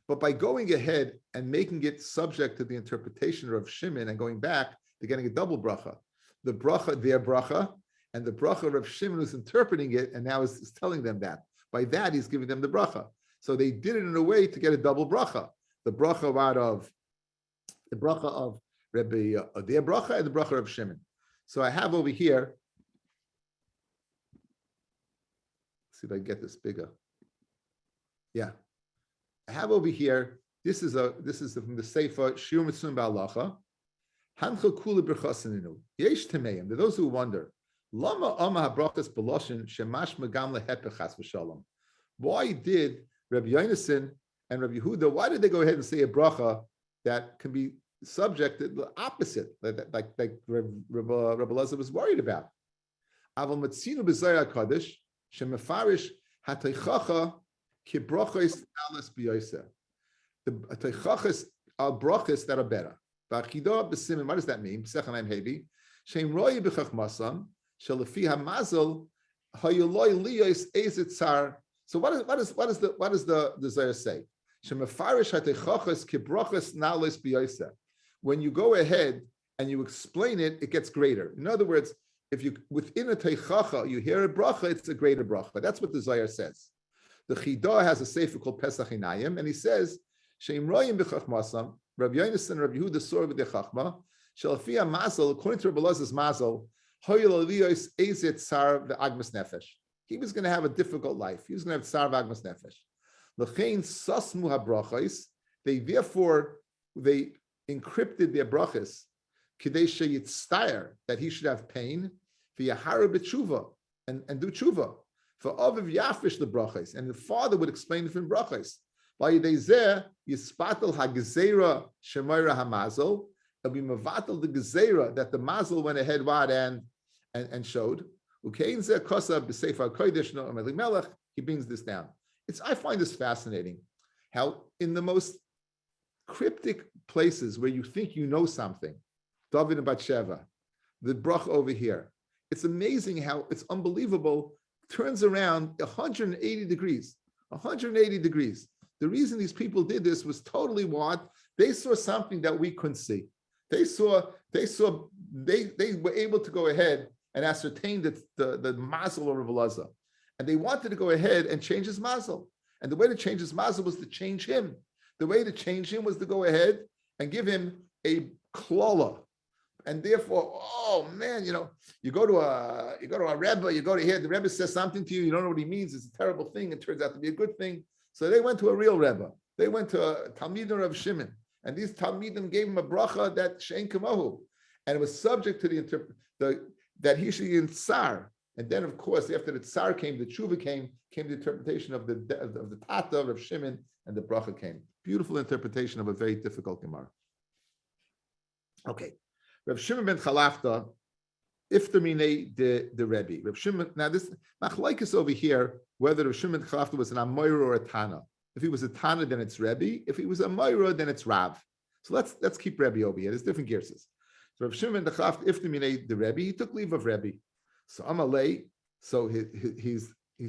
But by going ahead and making it subject to the interpretation of Shimon and going back, they're getting a double bracha. The bracha, their bracha, and the bracha of Shimon who's interpreting it, and now is telling them that. By that, he's giving them the bracha. So they did it in a way to get a double bracha. The bracha of Rabbi, their bracha, and the bracha of Shimon. So I have over here, let's see if I can get this bigger. Yeah. I have over here, this is from the Sefer Shiur Mitzvim Ba'alacha. Hancha kula b'chasaninu. Yesh temeim. There are those who wonder, Lama ama habrachas b'loshin shemash magam lehepech chas v'shalom. Why did Rabbi Yonason and Rabbi Yehuda, why did they go ahead and say a bracha that can be subject to the opposite, like Rabbi Elazar was worried about? Aval matzinu b'zayah kadosh shemefarish hateichacha kibrachos alas b'yoseh. The teichachas are brachas that are better. B'achidah b'simin. What does that mean? B'sechanayim hevi shem royi b'chachmasam shelefi hamazal hayoloi liyos ezet tzar. So what does the Zohar say? When you go ahead and you explain it, it gets greater. In other words, if you within a teichacha you hear a bracha, it's a greater bracha. That's what the Zohar says. The Chidah has a sefer called Pesach Inayim, and he says, "Sheim royim b'chachmasam." Rabbi Yonason and Rabbi Yehuda saw with the chachma. Shalafia mazel, according to Rabbi Elazar's mazel, hoyel aliyos ezet tzar v'agmas nefesh. He was going to have a difficult life. He was going to have tzar v'agmas nefesh. L'chein sasmu habrachos. They encrypted their brachas k'dei sheyitztayer, that he should have pain v'yahara b'tshuva, and do tshuva. For aviv yafish the brachos, and the father would explain different brachos. By Yidezeh, Yispatel HaGezerah Shemoira HaMazel. It'll be Mavatel the Gezerah that the Mazel went ahead and showed. He brings this down. I find this fascinating, how in the most cryptic places where you think you know something, David and Bathsheba, the brach over here, it's amazing how it's unbelievable, turns around 180 degrees. 180 degrees. The reason these people did this was totally what? They saw something that we couldn't see. They were able to go ahead and ascertain that the mazel of Rav Elazar. And they wanted to go ahead and change his mazel. And the way to change his mazel was to change him. The way to change him was to go ahead and give him a klola. And therefore, oh man, you go to a Rebbe, you go to here, the Rebbe says something to you, you don't know what he means, it's a terrible thing, it turns out to be a good thing. So they went to a real Rebbe. They went to a Talmidim of Shimon. And these Talmidim gave him a bracha that she'en kamahu. And it was subject to that he should be in tsar. And then, of course, after the tsar came, the tshuva came the interpretation of the tata of Shimon, and the bracha came. Beautiful interpretation of a very difficult Gemara. Okay. Rav Shimon ben Chalafta, iftamine the Rebbe. Rav Shimon, now this machlokes over here, whether Rav Shimon ben Chalafta was an Amoira or a Tana. If he was a Tana, then it's Rebbe. If he was a Amoira, then it's Rav. So let's keep Rebbe over here. There's different gears. So Rav Shimon ben Chalafta, iftamine the Rebbe, he took leave of Rebbe. So Amalei, so he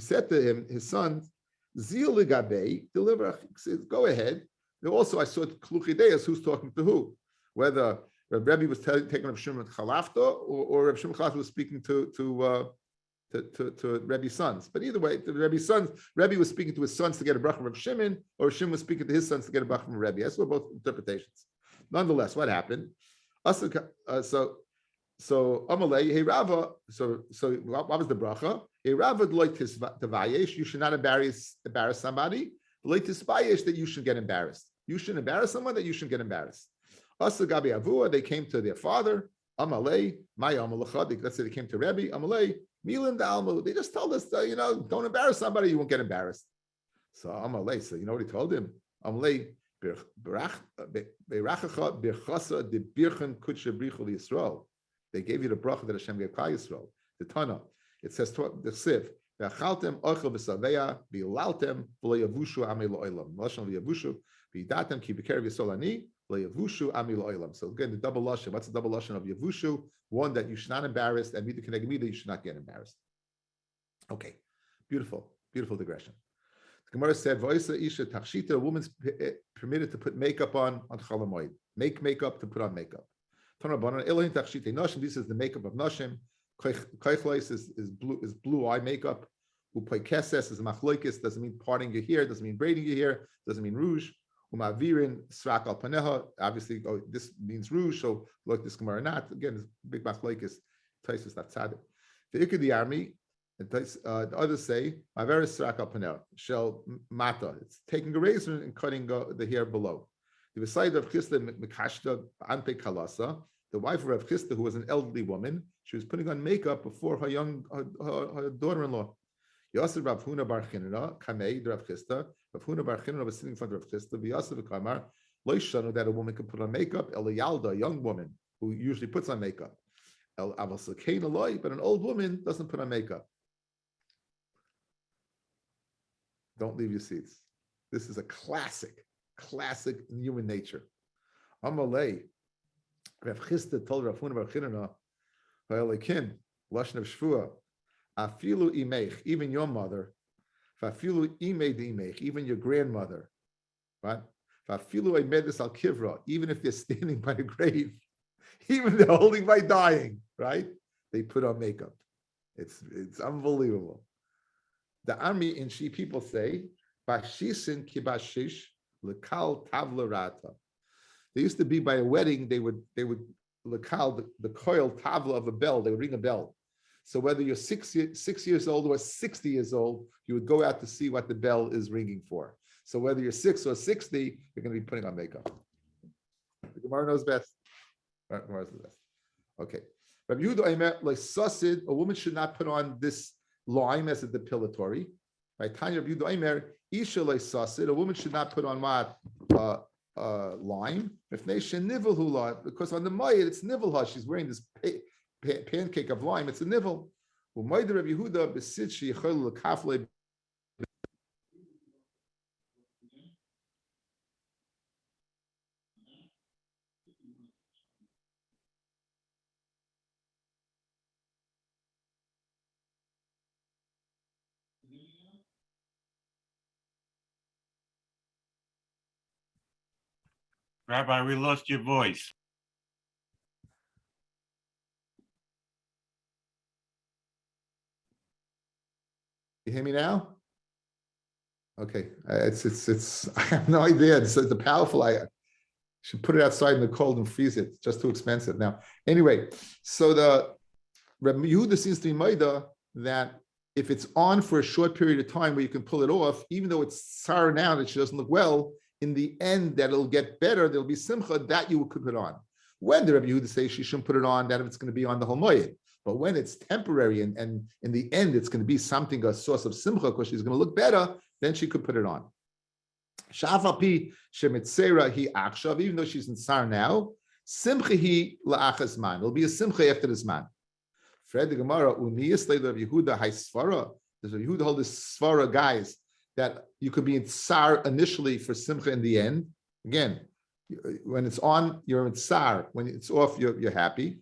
said to him, his son, Zil Ligabe, deliver. He says, go ahead. And also, I saw Kluchideus, who's talking to who, whether Rabbi was taking Rav Shimon Chalafta, or Rav Shimon Chalafta was speaking to Rebbe's sons. But either way, Rebbe was speaking to his sons to get a bracha from Rav Shimon, or Shimon was speaking to his sons to get a bracha from Rebbe. That's what both interpretations. Nonetheless, what happened? So Amalei, hey Rava, so what was the bracha? Hey Rava like to vayesh, you should not embarrass somebody. Like to vayesh, that you should get embarrassed. You shouldn't embarrass someone, that you shouldn't get embarrassed. Asa Gabi Avua, they came to their father. Amalei, my Amalacha. Let's say they came to Rebbe. Amalei, Milan Dalmu. They just told us, don't embarrass somebody, you won't get embarrassed. So Amalei, so you know what he told him? Amalei, Berachacha Birchasa de Birchen Kutsha Brichul Yisrael. They gave you the bracha that Hashem gave Klal Yisrael. The Tana. It says the Siv. Ve'achaltem ochel v'saveya v'yilaltem v'lo yavushu ami lo'olam. Lashon v'yavushu v'yidatem ki b'kerev Yisrael ani lo yavushu ami lo'olam. So again, the double lashon. What's the double lashon of yavushu? One, that you should not embarrass, and mida keneged mida, you should not get embarrassed. Okay, beautiful digression. The Gemara said, "V'oisa isha tachshita." A woman's permitted to put makeup on Chol Moed. Make makeup, to put on makeup. This is the makeup of Nashim. Koichlois is blue eye makeup. Upoikeses is machloikis, doesn't mean parting your hair, doesn't mean braiding your hair, doesn't mean rouge. Umavirin srak al paneha. Obviously, this means rouge. So look, this Gemara not. Again, it's big machloikis. Tais is not tzaddik. The ikad the army. The others say maveris srak al paneha shel mata. It's taking a razor and cutting the hair below. The side of Chisda Mikashta Anpe Kalasa, the wife of Rav Chisda, who was an elderly woman, she was putting on makeup before her daughter-in-law. Yosef Rav Huna Bar Chinna, Kamei, Rav Chisda. Rav Huna Bar Chinna was sitting in front of Rav Chisda. V'Yosef Kamar, Loishanu, that a woman could put on makeup. Eliyalda, a young woman who usually puts on makeup. El Avasakain Eloi, but an old woman doesn't put on makeup. Don't leave your seats. This is a classic in human nature. Amalei, Rav Chisda told Rav Huna Bar Chinna, Va'elekim, Lashon of Shvua, Afilu imech, even your mother, Fafilu imei imech, even your grandmother, right? Fafilu imedis al kivra, even if they're standing by the grave, even they're holding by dying, right? They put on makeup. It's unbelievable. The army and she people say, Bashisin kibashish lekal tavla rata. They used to be by a wedding, they would lekal the coil tavla of a bell, they would ring a bell. So whether you're 6 years old or 60 years old, you would go out to see what the bell is ringing for. So whether you're 6 or 60, you're going to be putting on makeup. The Gemara knows best. Right, Gemara knows best. Okay. Rabbi Yehuda Aimer, like Sasid, a woman should not put on this lime as a depilatory. Right? Tanya Rabbi Yehuda Omer, Isha leisasid, a woman should not put on what lime. If nation nivel hula, because on the Moed it's nivel. She's wearing this pancake of lime. It's a nivel. Moed Rabbi Yehuda besid sheyichol lekafle. Rabbi, we lost your voice. You hear me now? Okay, it's. I have no idea. It's the powerful. I should put it outside in the cold and freeze it. It's just too expensive now. Anyway, so the Rabbi Yehuda seems to be Maida that if it's on for a short period of time where you can pull it off, even though it's sour now that she doesn't look well, in the end that it'll get better. There'll be simcha that you could put on. When the Rabbi Yehuda says she shouldn't put it on, that it's going to be on the whole Moed. But when it's temporary and in the end it's going to be something, a source of simcha, because she's going to look better, then she could put it on. Shafapi shemitzera hi akshav, even though she's in sar now, simcha hi la'achas man. It'll be a simcha after this man. Fred the Gemara uniyas le'Rav Yehuda hay svara. Does Rav Yehuda hold this svara, guys, that you could be in sar initially for simcha in the end? Again, when it's on, you're in sar. When it's off, you're happy.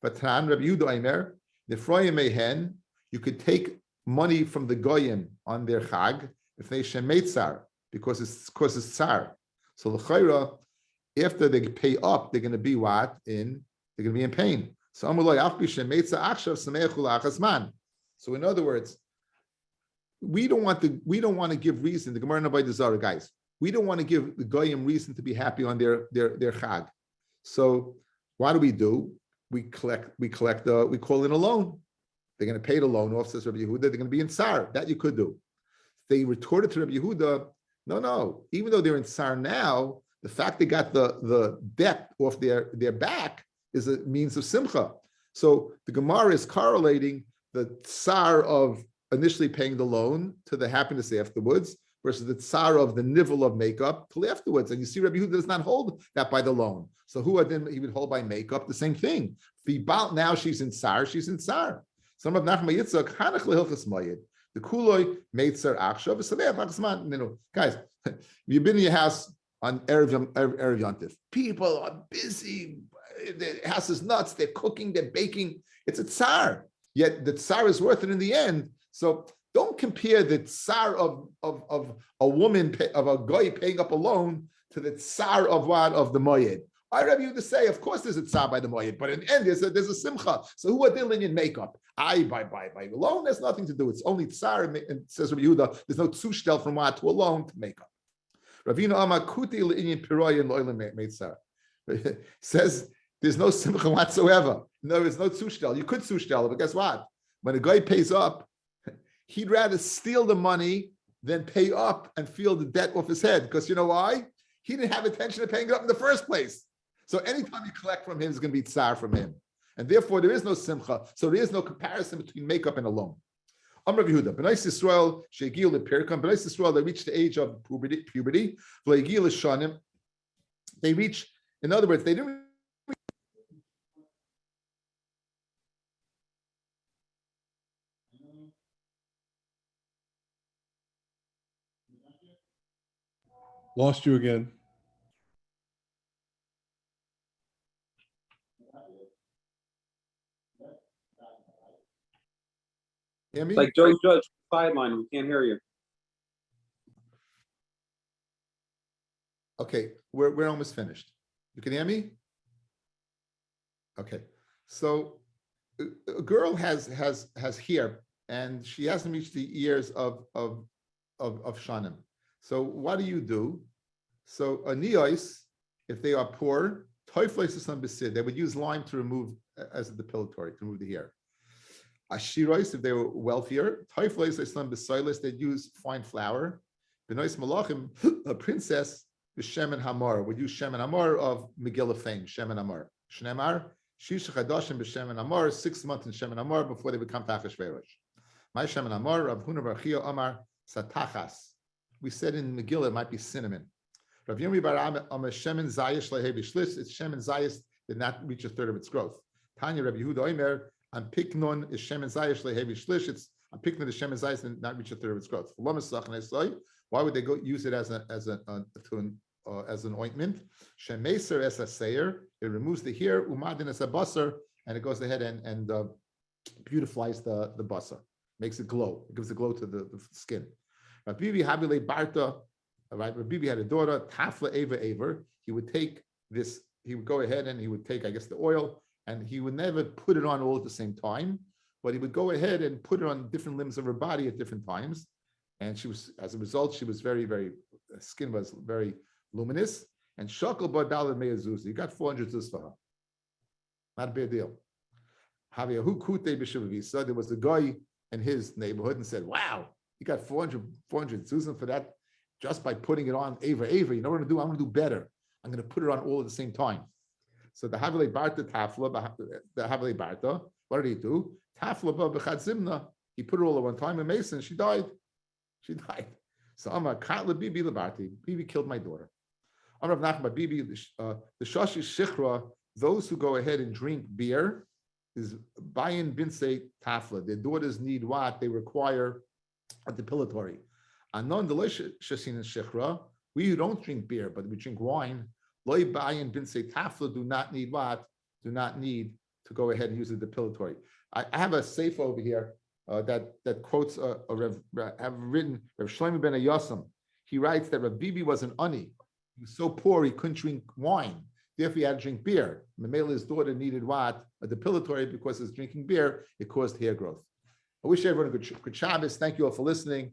But Tan Rabbi Yehuda Aimer, Nefroyim Mehen, you could take money from the goyim on their chag if they shemet sar, because it's tsar. So l'chayra, after they pay up, they're going to be what? They're going to be in pain. So So in other words, we don't want to give reason. The Gemara Nabay Zara, guys, we don't want to give the goyim reason to be happy on their chag. So what do? We call in a loan. They're going to pay the loan off, says Rabbi Yehuda. They're going to be in tsar. That you could do. They retorted to Rabbi Yehuda, no. Even though they're in tsar now, the fact they got the debt off their back is a means of simcha. So the Gemara is correlating the tsar of initially paying the loan to the happiness afterwards versus the tsar of the nivel of makeup till afterwards. And you see Rabbi Yehuda does not hold that by the loan. So who then he would hold by makeup? The same thing. The Baal, now she's in tsar, she's in tsar. Some of Nachma Yitzchak, Hanach lehilchas Moed. The Kuloi made Sir Akshav, guys, you've been in your house on Erev Yontif. People are busy. The house is nuts. They're cooking, they're baking. It's a tsar. Yet the tsar is worth it in the end. So don't compare the tsar of a woman, of a guy paying up a loan to the tsar of what? Of the Moed. I Rabbi Yehuda say, of course there's a tsar by the Moed, but in the end there's a simcha. So who are dealing in makeup? By the loan, there's nothing to do. It's only tsar, and says Rabbi Yehuda, there's no tzushtel from what to a loan to makeup. Ravina Amar Kuti L'Inyan Piroy and Loilam Meitzar says there's no simcha whatsoever. No, there's no tzushtel. You could tzushtel, but guess what? When a guy pays up, he'd rather steal the money than pay up and feel the debt off his head. Because you know why? He didn't have intention of paying it up in the first place. So anytime you collect from him, it's going to be tsar from him. And therefore, there is no simcha. So there is no comparison between makeup and a loan. Amr Yehuda, B'nai Yisrael, She'egil L'Pirkam, B'nai Yisrael, they reach the age of puberty, V'le'egil L'Shanim, they reach, in other words, they didn't. Lost you again. Hear me? Like Joe Judge, sideline, we can't hear you. Okay, we're almost finished. You can hear me? Okay, so a girl has hair, and she hasn't reached the years of shanim. So what do? So a nios, if they are poor, they would use lime to remove as a depilatory to remove the hair. Ashiros, if they were wealthier, they'd use fine flour. Benois malachim, a princess, the shemen hamar would use shemen hamar of Megillah fame, shemen hamar. Shnemar, shisha chadashim b'shemen hamar, 6 months in shemen hamar before they become tachas verosh. My shemen hamar, Rav Huna bar Chia Amar, Satachas. We said in Megillah it might be cinnamon. Rav Yomi bar Amma shemen zayis lehevi shlish. It's shemen zayis did not reach a third of its growth. Tanya Rabbi Yehuda Omer on piknon is shemen zayis lehevi shlish. It's on piknon is shemen zayis did not reach a third of its growth. Why would they go use it as an ointment? Shemeser es a seir. It removes the hair. Umadin es a basar, and it goes ahead and beautifies the basar, makes it glow. It gives a glow to the skin. Rabbi Habile Barta, right? Rabbi had a daughter, Tafla Eva Aver. He would take this, he would go ahead and he would take, I guess, the oil, and he would never put it on all at the same time, but he would go ahead and put it on different limbs of her body at different times. And she was, as a result, she was very, skin was very luminous. And Shakal Badal Meyazuz, he got 400 zuz for her. Not a big deal. Haviyahu Kute B'Shivavisa, there was a guy in his neighborhood and said, wow, you got 400 zuzim for that just by putting it on Ava. You know what I'm going to do? I'm going to do better. I'm going to put it on all at the same time. So the Havile Barta Tafla, the Havile Barta, what did he do? Tafla B'Chad Zimna, he put it all at one time in Mason, she died. So Amar Katla Bibi Labarti, Bibi killed my daughter. Amar Nachma Bibi, the Shashi Shichra, those who go ahead and drink beer, is Bayin Binse Tafla. Their daughters need what? They require a depilatory. Anon Delish Shasin and Shichra, we who don't drink beer, but we drink wine, Loy Bayin Binse Tafla do not need what? Do not need to go ahead and use a depilatory. I have a safe over here. That quotes have written Rav Shlomo ben Ayosam. He writes that Rav Bibi was an ani. He was so poor he couldn't drink wine. Therefore, he had to drink beer. Mamela's daughter needed what? A depilatory, because his drinking beer, it caused hair growth. I wish everyone a good Shabbos. Thank you all for listening.